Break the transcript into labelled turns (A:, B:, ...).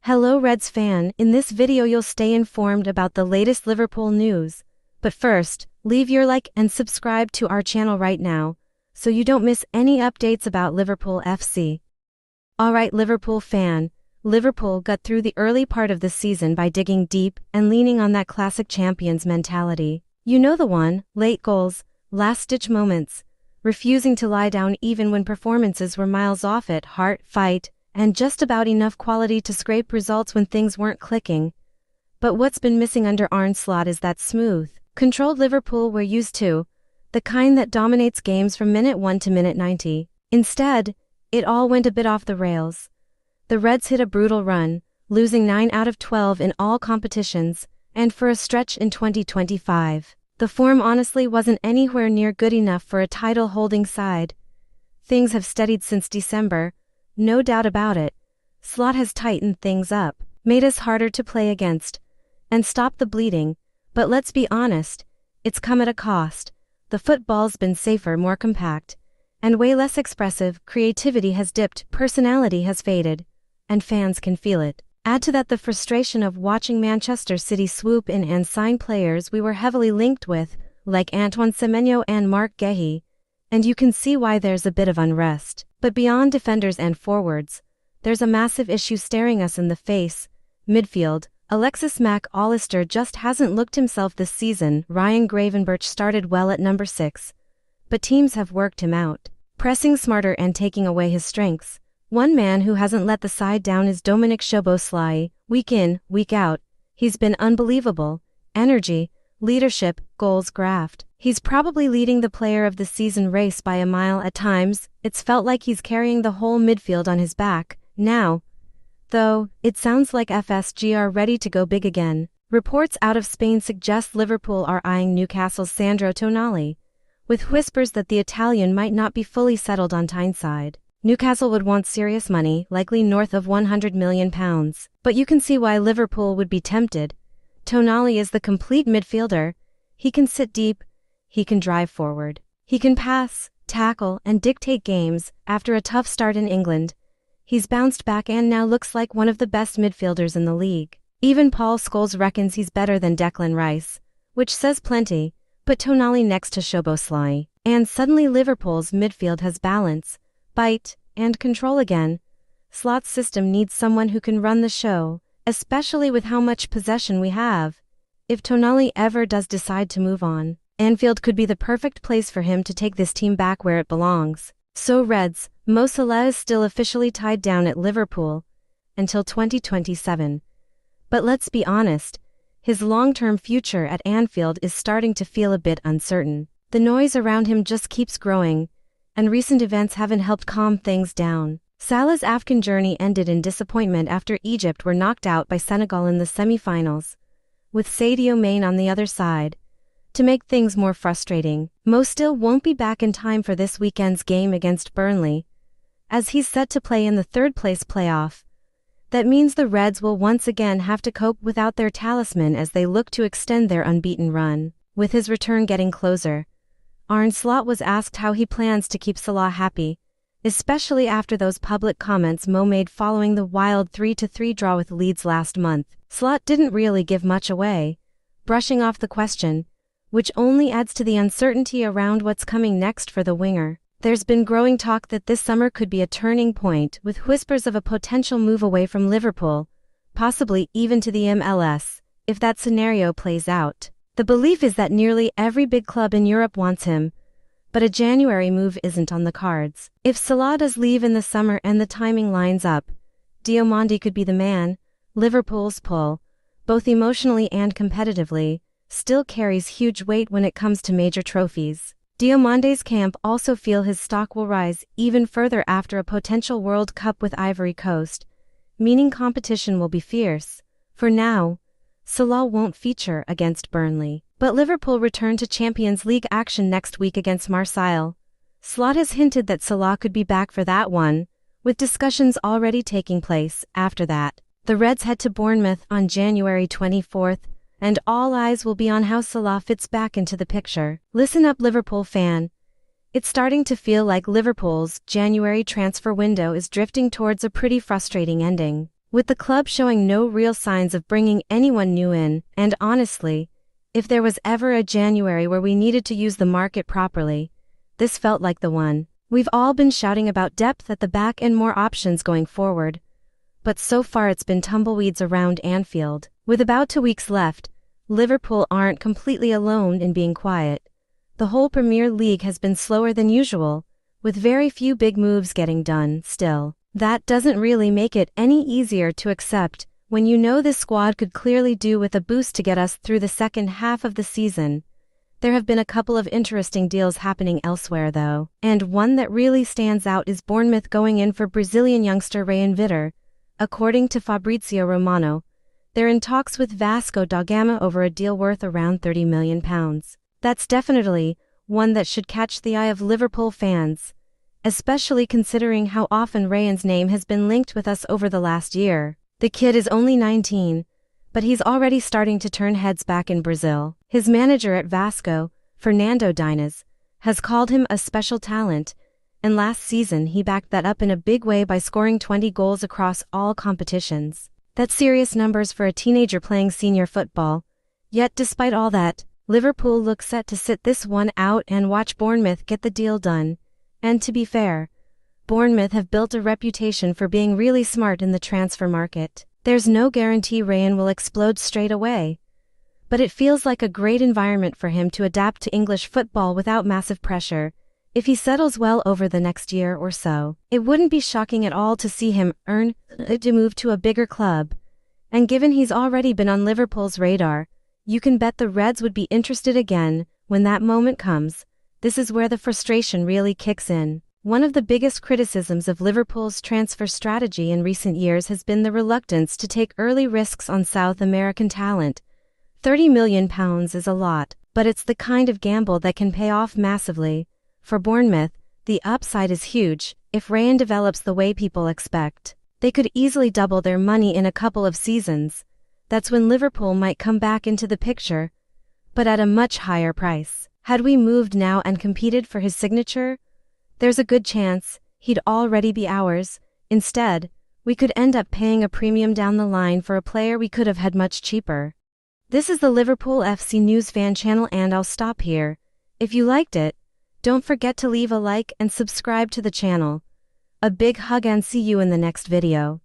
A: Hello Reds fan, in this video you'll stay informed about the latest Liverpool news. But first, leave your like and subscribe to our channel right now, so you don't miss any updates about Liverpool FC. Alright Liverpool fan, Liverpool got through the early part of the season by digging deep and leaning on that classic champions mentality. You know the one, late goals, last-ditch moments, refusing to lie down even when performances were miles off it, heart, fight, and just about enough quality to scrape results when things weren't clicking. But what's been missing under Arne Slot is that smooth, controlled Liverpool we're used to, the kind that dominates games from minute 1 to minute 90. Instead, it all went a bit off the rails. The Reds hit a brutal run, losing 9 out of 12 in all competitions, and for a stretch in 2025. The form honestly wasn't anywhere near good enough for a title-holding side. Things have steadied since December, no doubt about it. Slot has tightened things up, made us harder to play against, and stopped the bleeding, but let's be honest, it's come at a cost. The football's been safer, more compact, and way less expressive. Creativity has dipped, personality has faded, and fans can feel it. Add to that the frustration of watching Manchester City swoop in and sign players we were heavily linked with, like Antoine Semenyo and Marc Guéhi, and you can see why there's a bit of unrest. But beyond defenders and forwards, there's a massive issue staring us in the face. Midfield, Alexis Mac Allister just hasn't looked himself this season. Ryan Gravenberch started well at number 6, but teams have worked him out, pressing smarter and taking away his strengths. One man who hasn't let the side down is Dominic Szoboszlai. Week in, week out, he's been unbelievable. Energy, leadership, goals, graft. He's probably leading the player of the season race by a mile at times. It's felt like he's carrying the whole midfield on his back. Now, though, it sounds like FSG are ready to go big again. Reports out of Spain suggest Liverpool are eyeing Newcastle's Sandro Tonali, with whispers that the Italian might not be fully settled on Tyneside. Newcastle would want serious money, likely north of £100 million. But you can see why Liverpool would be tempted. Tonali is the complete midfielder. He can sit deep, he can drive forward, he can pass, tackle, and dictate games. After a tough start in England, he's bounced back and now looks like one of the best midfielders in the league. Even Paul Scholes reckons he's better than Declan Rice, which says plenty. Put Tonali next to Szoboszlai, and suddenly Liverpool's midfield has balance, bite, and control again. Slot's system needs someone who can run the show, especially with how much possession we have. If Tonali ever does decide to move on, Anfield could be the perfect place for him to take this team back where it belongs. So Reds, Mo Salah is still officially tied down at Liverpool until 2027. But let's be honest, his long-term future at Anfield is starting to feel a bit uncertain. The noise around him just keeps growing, and recent events haven't helped calm things down. Salah's AFCON journey ended in disappointment after Egypt were knocked out by Senegal in the semi-finals, with Sadio Mane on the other side. To make things more frustrating, Mo still won't be back in time for this weekend's game against Burnley, as he's set to play in the third-place playoff. That means the Reds will once again have to cope without their talisman as they look to extend their unbeaten run. With his return getting closer, Arne Slot was asked how he plans to keep Salah happy, especially after those public comments Mo made following the wild 3-3 draw with Leeds last month. Slot didn't really give much away, brushing off the question, which only adds to the uncertainty around what's coming next for the winger. There's been growing talk that this summer could be a turning point, with whispers of a potential move away from Liverpool, possibly even to the MLS, if that scenario plays out. The belief is that nearly every big club in Europe wants him, but a January move isn't on the cards. If Salah does leave in the summer and the timing lines up, Diomande could be the man. Liverpool's pull, both emotionally and competitively, still carries huge weight when it comes to major trophies. Diomande's camp also feel his stock will rise even further after a potential World Cup with Ivory Coast, meaning competition will be fierce. For now, Salah won't feature against Burnley, but Liverpool return to Champions League action next week against Marseille. Slot has hinted that Salah could be back for that one, with discussions already taking place. After that, the Reds head to Bournemouth on January 24th, and all eyes will be on how Salah fits back into the picture. Listen up Liverpool fan. It's starting to feel like Liverpool's January transfer window is drifting towards a pretty frustrating ending. With the club showing no real signs of bringing anyone new in, and honestly, if there was ever a January where we needed to use the market properly, this felt like the one. We've all been shouting about depth at the back and more options going forward, but so far it's been tumbleweeds around Anfield. With about 2 weeks left, Liverpool aren't completely alone in being quiet. The whole Premier League has been slower than usual, with very few big moves getting done. Still, that doesn't really make it any easier to accept when you know this squad could clearly do with a boost to get us through the second half of the season. There have been a couple of interesting deals happening elsewhere though, and one that really stands out is Bournemouth going in for Brazilian youngster Ryan Vitter. According to Fabrizio Romano, they're in talks with Vasco da Gama over a deal worth around £30 million. That's definitely one that should catch the eye of Liverpool fans, especially considering how often Ryan's name has been linked with us over the last year. The kid is only 19, but he's already starting to turn heads back in Brazil. His manager at Vasco, Fernando Diniz, has called him a special talent, and last season he backed that up in a big way by scoring 20 goals across all competitions. That's serious numbers for a teenager playing senior football. Yet despite all that, Liverpool looks set to sit this one out and watch Bournemouth get the deal done. And to be fair, Bournemouth have built a reputation for being really smart in the transfer market. There's no guarantee Ryan will explode straight away, but it feels like a great environment for him to adapt to English football without massive pressure. If he settles well over the next year or so, it wouldn't be shocking at all to see him earn to move to a bigger club. And given he's already been on Liverpool's radar, you can bet the Reds would be interested again when that moment comes. This is where the frustration really kicks in. One of the biggest criticisms of Liverpool's transfer strategy in recent years has been the reluctance to take early risks on South American talent. £30 million is a lot, but it's the kind of gamble that can pay off massively. For Bournemouth, the upside is huge. If Ryan develops the way people expect, they could easily double their money in a couple of seasons. That's when Liverpool might come back into the picture, but at a much higher price. Had we moved now and competed for his signature, there's a good chance he'd already be ours. Instead, we could end up paying a premium down the line for a player we could have had much cheaper. This is the Liverpool FC News Fan channel, and I'll stop here. If you liked it, don't forget to leave a like and subscribe to the channel. A big hug and see you in the next video.